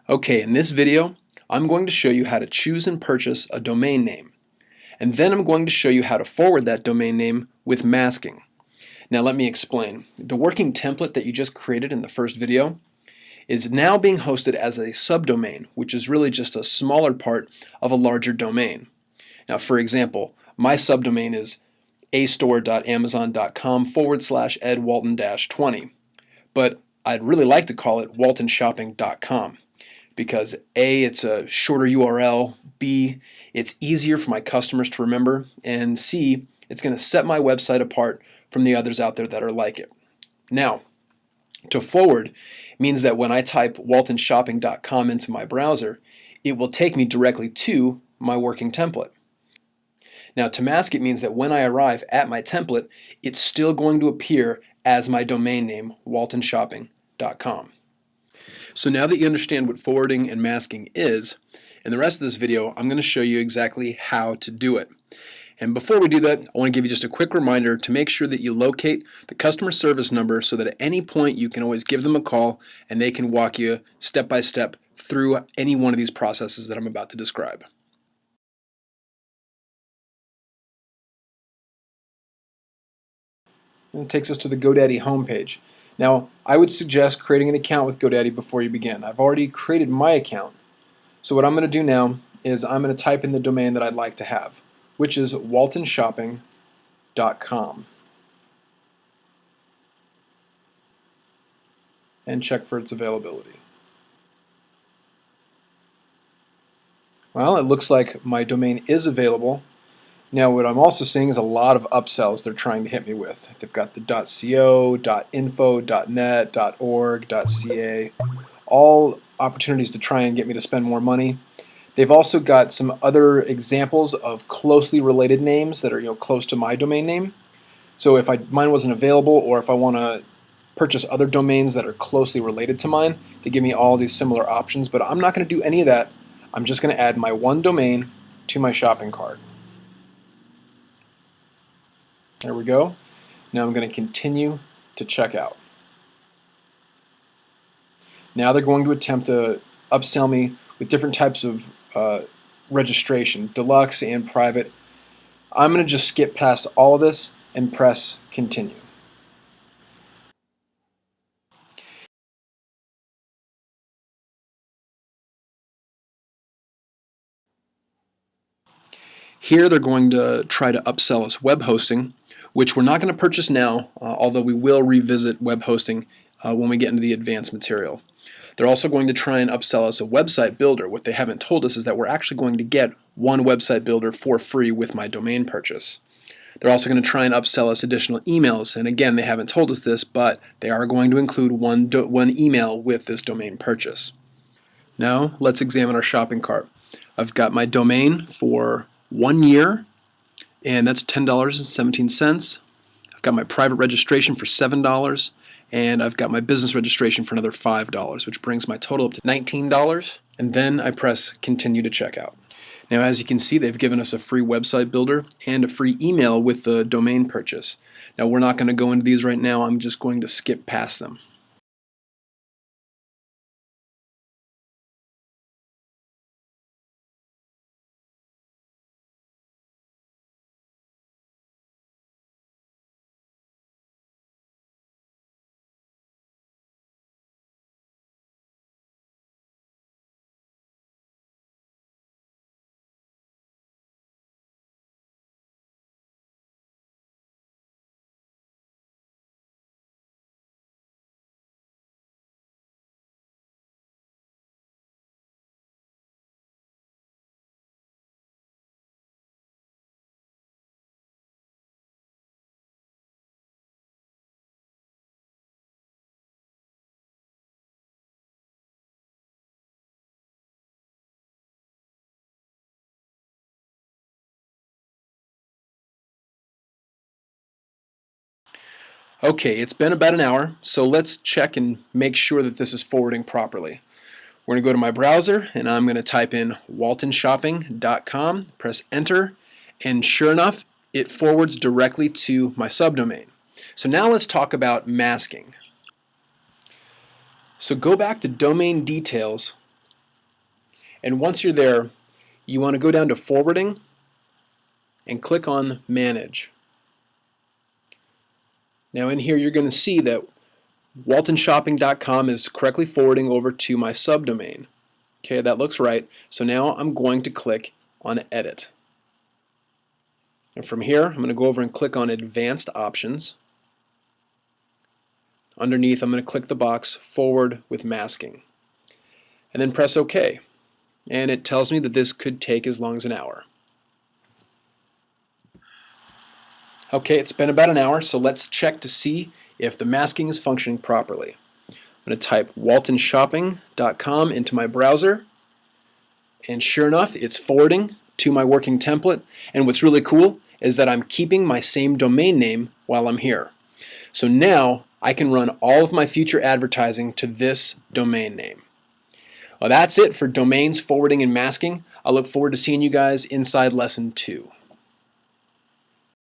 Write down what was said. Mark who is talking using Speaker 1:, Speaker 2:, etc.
Speaker 1: Okay, in this video, I'm going to show you how to choose and purchase a domain name. And then I'm going to show you how to forward that domain name with masking. Now let me explain. The working template that you just created in the first video is now being hosted as a subdomain, which is really just a smaller part of a larger domain. Now for example, my subdomain is astore.amazon.com/edwalton-20, but I'd really like to call it waltonshopping.com. Because A, it's a shorter URL, B, it's easier for my customers to remember, and C, it's going to set my website apart from the others out there that are like it. Now, to forward means that when I type waltonshopping.com into my browser, it will take me directly to my working template. Now, to mask it means that when I arrive at my template, it's still going to appear as my domain name, waltonshopping.com. So now that you understand what forwarding and masking is, in the rest of this video, I'm going to show you exactly how to do it. And before we do that, I want to give you just a quick reminder to make sure that you locate the customer service number so that at any point you can always give them a call and they can walk you step by step through any one of these processes that I'm about to describe. And it takes us to the GoDaddy homepage. Now, I would suggest creating an account with GoDaddy before you begin. I've already created my account. So what I'm going to do now is I'm going to type in the domain that I'd like to have, which is waltonshopping.com, and check for its availability. Well, it looks like my domain is available. Now what I'm also seeing is a lot of upsells they're trying to hit me with. They've got the .co, .info, .net, .org, .ca, all opportunities to try and get me to spend more money. They've also got some other examples of closely related names that are close to my domain name. So if mine wasn't available, or if I want to purchase other domains that are closely related to mine, they give me all these similar options, but I'm not going to do any of that. I'm just going to add my one domain to my shopping cart. There we go. Now I'm going to continue to check out. Now they're going to attempt to upsell me with different types of registration, deluxe and private. I'm going to just skip past all of this and press continue. Here they're going to try to upsell us web hosting, which we're not going to purchase now, although we will revisit web hosting when we get into the advanced material. They're also going to try and upsell us a website builder. What they haven't told us is that we're actually going to get one website builder for free with my domain purchase. They're also going to try and upsell us additional emails, and again, they haven't told us this, but they are going to include one email with this domain purchase. Now let's examine our shopping cart. I've got my domain for 1 year, and that's $10.17. I've got my private registration for $7, and I've got my business registration for another $5, which brings my total up to $19, and then I press continue to checkout. Now as you can see, they've given us a free website builder and a free email with the domain purchase. Now we're not going to go into these right now, I'm just going to skip past them. Okay, it's been about an hour, so let's check and make sure that this is forwarding properly. We're going to go to my browser, and I'm going to type in waltonshopping.com, press enter, and sure enough, it forwards directly to my subdomain. So now let's talk about masking. So go back to domain details And once you're there, you want to go down to forwarding and click on manage. Now in here you're going to see that waltonshopping.com is correctly forwarding over to my subdomain. Okay, that looks right. So now I'm going to click on edit. And from here I'm going to go over and click on advanced options. Underneath I'm going to click the box forward with masking. And then press OK. And it tells me that this could take as long as an hour. Okay, it's been about an hour, so let's check to see if the masking is functioning properly. I'm going to type waltonshopping.com into my browser, and sure enough, it's forwarding to my working template. And what's really cool is that I'm keeping my same domain name while I'm here. So now I can run all of my future advertising to this domain name. Well, that's it for domains, forwarding, and masking. I look forward to seeing you guys inside lesson 2.